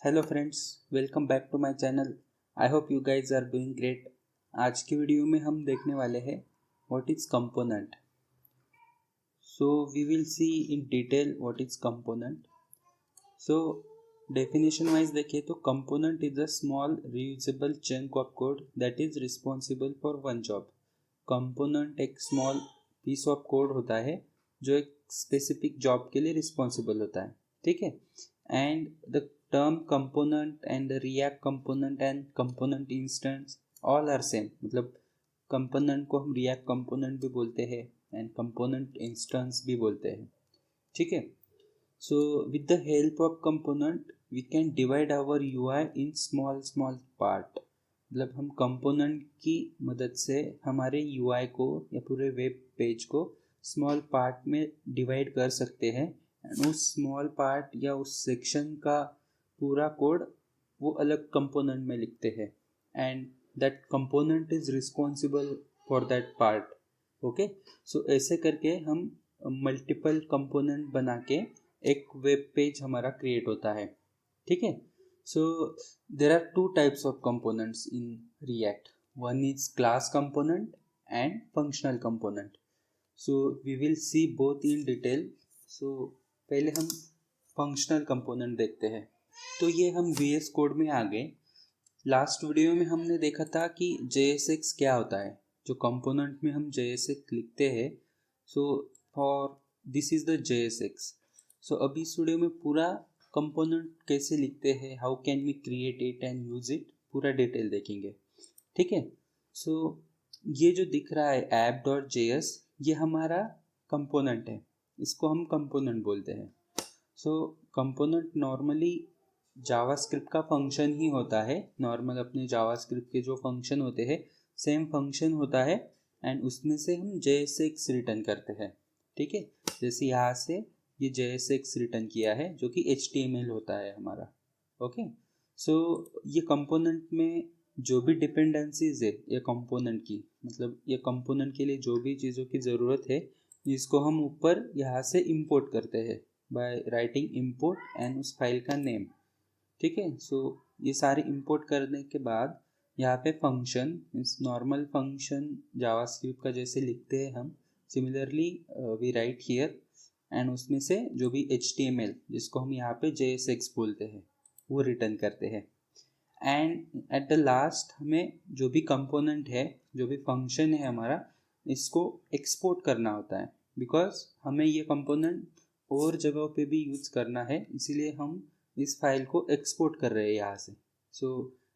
Hello friends, welcome back to my channel. I hope you guys are doing great. आज की video में हम देखने वाले हैं what is component. So we will see in detail what is component. So definition wise देखें तो component is a small reusable chunk of code that is responsible for one job. Component एक small piece of code होता है जो एक specific job के लिए responsible होता है, ठीक है। And the term component and the react component and component instance all are same। मतलब component को हम react component भी बोलते हैं and component instance भी बोलते हैं, ठीक है। so with the help of component we can divide our UI in small part। मतलब हम component की मदद से हमारे UI को या पूरे वेब पेज को स्मॉल पार्ट में डिवाइड कर सकते हैं एंड उस स्मॉल पार्ट या उस सेक्शन का पूरा कोड वो अलग कंपोनेंट में लिखते हैं and that component is responsible for that part. Okay, so ऐसे करके हम मल्टीपल कंपोनेंट बना के एक वेब पेज हमारा क्रिएट होता है, ठीक है। So there are two types of components in React. One is class component and functional component. So we will see both in detail. So पहले हम फंक्शनल कंपोनेंट देखते हैं। तो ये हम VS कोड में आ गए। लास्ट वीडियो में हमने देखा था कि JSX क्या होता है, जो कंपोनेंट में हम JSX लिखते हैं। So for this is the JSX। So अभी इस वीडियो में पूरा कंपोनेंट कैसे लिखते हैं, how can we create it and use it, पूरा डिटेल देखेंगे, ठीक है। सो ये जो दिख रहा है app.js, ये हमारा कंपोनेंट है, इसको हम कंपोनेंट बोलते हैं। सो कंपोनेंट नॉर्मली जावास्क्रिप्ट का फंक्शन ही होता है। नॉर्मल अपने जावास्क्रिप्ट के जो फंक्शन होते हैं सेम फंक्शन होता है एंड उसमें से हम JSX रिटर्न करते हैं, ठीक है। जैसे यहाँ से ये JSX रिटर्न किया है जो कि HTML होता है हमारा। ओके, सो ये कंपोनेंट में जो भी डिपेंडेंसीज है ये कंपोनेंट की, मतलब ये कंपोनेंट के लिए जो भी चीज़ों की ज़रूरत है इसको हम ऊपर यहाँ से इंपोर्ट करते हैं बाय राइटिंग इंपोर्ट एंड उस फाइल का नेम, ठीक है। सो ये सारे इंपोर्ट करने के बाद यहाँ पे function means normal function JavaScript का जैसे लिखते हैं हम, similarly we write here and उसमें से जो भी HTML जिसको हम यहाँ पे JSX बोलते हैं वो रिटर्न करते हैं। एंड एट द लास्ट हमें जो भी कंपोनेंट है, जो भी फंक्शन है हमारा, इसको एक्सपोर्ट करना होता है बिकॉज हमें ये कंपोनेंट और जगहों पे भी यूज़ करना है, इसीलिए हम इस फाइल को एक्सपोर्ट कर रहे हैं यहाँ से। सो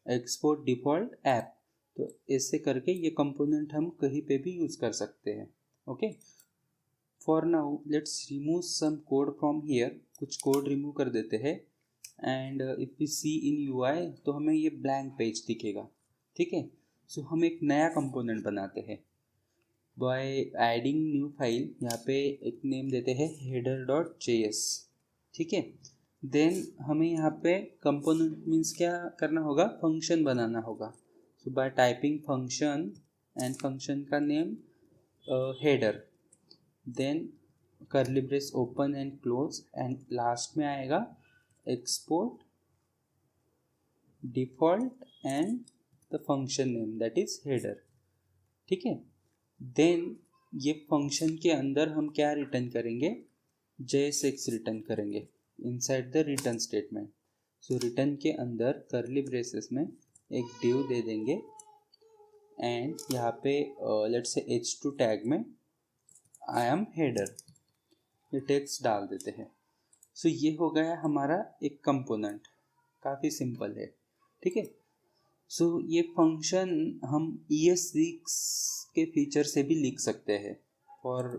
एक्सपोर्ट डिफ़ॉल्ट ऐप, तो ऐसे करके ये कंपोनेंट हम कहीं पे भी यूज़ कर सकते हैं। Okay, for now let's remove some code from here. कुछ कोड रिमूव कर देते हैं and if we see in UI तो हमें ये ब्लैंक पेज दिखेगा, ठीक है। सो हम एक नया कंपोनेंट बनाते हैं बाय एडिंग न्यू फाइल। यहाँ पे एक नेम देते हैं header.js, ठीक है। देन हमें यहाँ पे कंपोनेंट मीन्स क्या करना होगा, फंक्शन बनाना होगा। So by typing function and function का name header, then curly brace open and close and last में आएगा export default and the function name that is header, ठीक है। देन ये फंक्शन के अंदर हम क्या रिटर्न करेंगे, JSX रिटर्न करेंगे inside the return statement. So return के अंदर कर्ली ब्रेसेस में एक डिव दे देंगे एंड यहाँ पे लेट्स से H2 टैग में आई एम हेडर ये टेक्स्ट डाल देते हैं। सो ये हो गया हमारा एक कंपोनेंट, काफ़ी सिंपल है, ठीक है। सो ये फंक्शन हम ES6 के फीचर से भी लिख सकते हैं for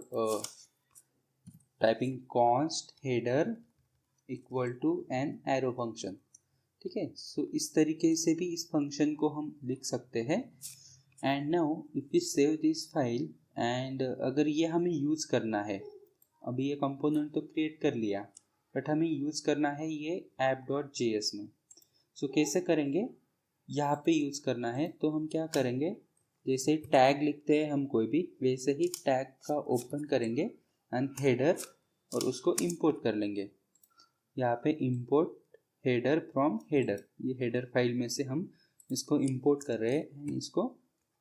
typing const header equal to an arrow function, ठीक है। सो इस तरीके से भी इस फंक्शन को हम लिख सकते हैं। And now if we save this file and अगर ये हमें यूज़ करना है, अभी ये कंपोनेंट तो क्रिएट कर लिया बट हमें यूज़ करना है ये app.js में। सो कैसे करेंगे, यहाँ पे यूज़ करना है तो हम क्या करेंगे, जैसे टैग लिखते हैं हम कोई भी, वैसे ही टैग का ओपन करेंगे एंड हेडर और उसको इंपोर्ट कर लेंगे। यहाँ पे इंपोर्ट हेडर फ्रॉम हेडर, ये हेडर फाइल में से हम इसको इंपोर्ट कर रहे हैं, इसको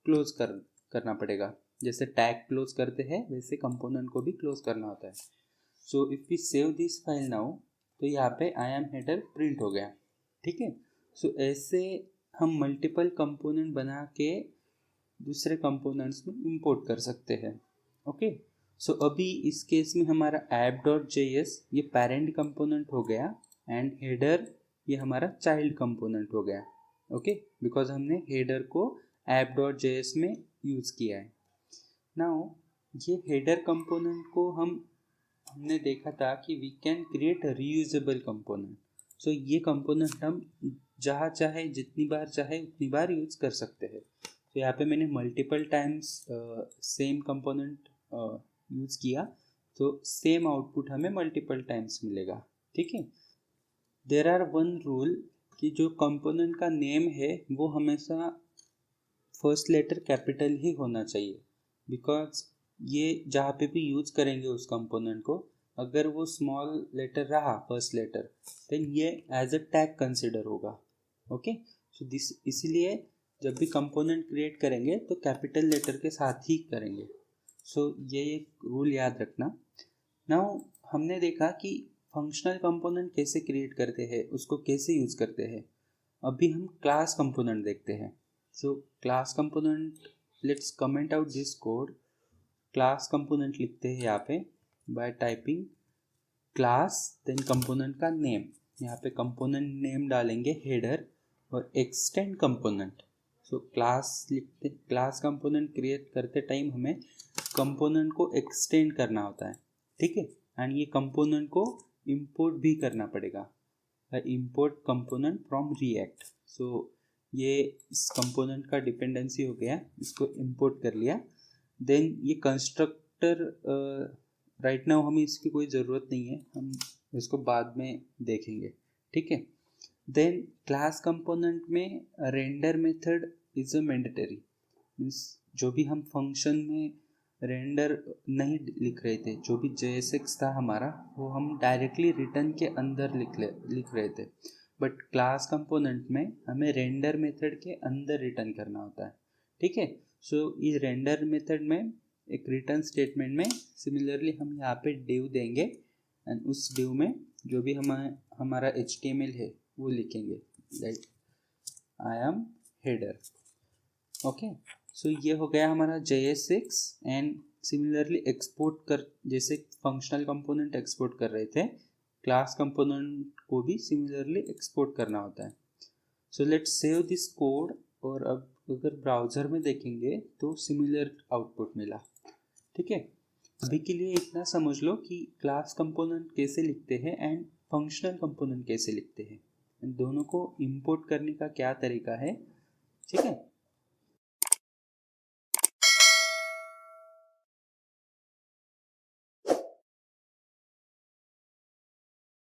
क्लोज करना पड़ेगा। जैसे टैग क्लोज करते हैं वैसे कंपोनेंट को भी क्लोज करना होता है। So if we save this file now, तो यहाँ पे आई एम हेडर प्रिंट हो गया। ठीक है, सो ऐसे हम मल्टीपल कंपोनेंट बना के दूसरे कंपोनेंट्स में इंपोर्ट कर सकते हैं। ओके, सो अभी इस केस में हमारा app.js ये पेरेंट कंपोनेंट हो गया एंड हेडर ये हमारा चाइल्ड कंपोनेंट हो गया। ओके, बिकॉज हमने हेडर को app.js में यूज़ किया है। नाउ ये हेडर कंपोनेंट को हमने देखा था कि we can create reusable component. So ये कंपोनेंट हम जहाँ चाहे जितनी बार चाहे उतनी बार यूज़ कर सकते हैं। तो यहाँ पे मैंने multiple times same component use किया, तो सेम आउटपुट हमें मल्टीपल टाइम्स मिलेगा। ठीक है, देयर आर वन रूल कि जो कंपोनेंट का नेम है वो हमेशा फर्स्ट लेटर कैपिटल ही होना चाहिए, बिकॉज ये जहाँ पे भी यूज करेंगे उस कंपोनेंट को, अगर वो स्मॉल लेटर रहा फर्स्ट लेटर, देन ये एज अ टैग कंसिडर होगा। ओके, सो दिस इसलिए जब भी कंपोनेंट क्रिएट करेंगे तो कैपिटल लेटर के साथ ही करेंगे। सो ये एक रूल याद रखना। नाउ हमने देखा कि फंक्शनल कंपोनेंट कैसे क्रिएट करते हैं, उसको कैसे यूज करते हैं। अभी हम क्लास कंपोनेंट देखते हैं। So class component, let's comment out this code. Class component लिखते हैं यहाँ पे by typing class then component का नेम। यहाँ पे कंपोनेंट नेम डालेंगे हेडर और एक्सटेंड कंपोनेंट। सो क्लास लिखते, क्लास कंपोनेंट क्रिएट करते टाइम हमें कंपोनेंट को एक्सटेंड करना होता है। ठीक है, एंड ये कंपोनेंट को इंपोर्ट भी करना पड़ेगा, इंपोर्ट कंपोनेंट फ्रॉम रिएक्ट। सो ये इस कंपोनेंट का डिपेंडेंसी हो गया, इसको इंपोर्ट कर लिया। देन ये कंस्ट्रक्टर राइट नाउ हमें इसकी कोई ज़रूरत नहीं है, हम इसको बाद में देखेंगे। ठीक है, देन क्लास कंपोनेंट में render method is a mandatory, means जो भी हम फंक्शन में रेंडर नहीं लिख रहे थे, जो भी JSX था हमारा, वो हम डायरेक्टली रिटर्न के अंदर लिख रहे थे। बट क्लास कंपोनेंट में हमें रेंडर मेथड के अंदर रिटर्न करना होता है। ठीक है, सो इस रेंडर मेथड में एक रिटर्न स्टेटमेंट में सिमिलरली हम यहाँ पे डिव देंगे एंड उस डिव में जो भी हमारा HTML है वो लिखेंगे, like I am header. Okay, so ये हो गया हमारा JSX एंड सिमिलरली एक्सपोर्ट कर, जैसे फंक्शनल कंपोनेंट एक्सपोर्ट कर रहे थे, क्लास कंपोनेंट को भी सिमिलरली एक्सपोर्ट करना होता है। So let's save this code, और अब अगर ब्राउज़र में देखेंगे तो सिमिलर आउटपुट मिला। ठीक है, अभी के लिए इतना समझ लो कि क्लास कंपोनेंट कैसे लिखते हैं एंड फंक्शनल कंपोनेंट कैसे लिखते हैं, एंड दोनों को इंपोर्ट करने का क्या तरीका है। ठीक है,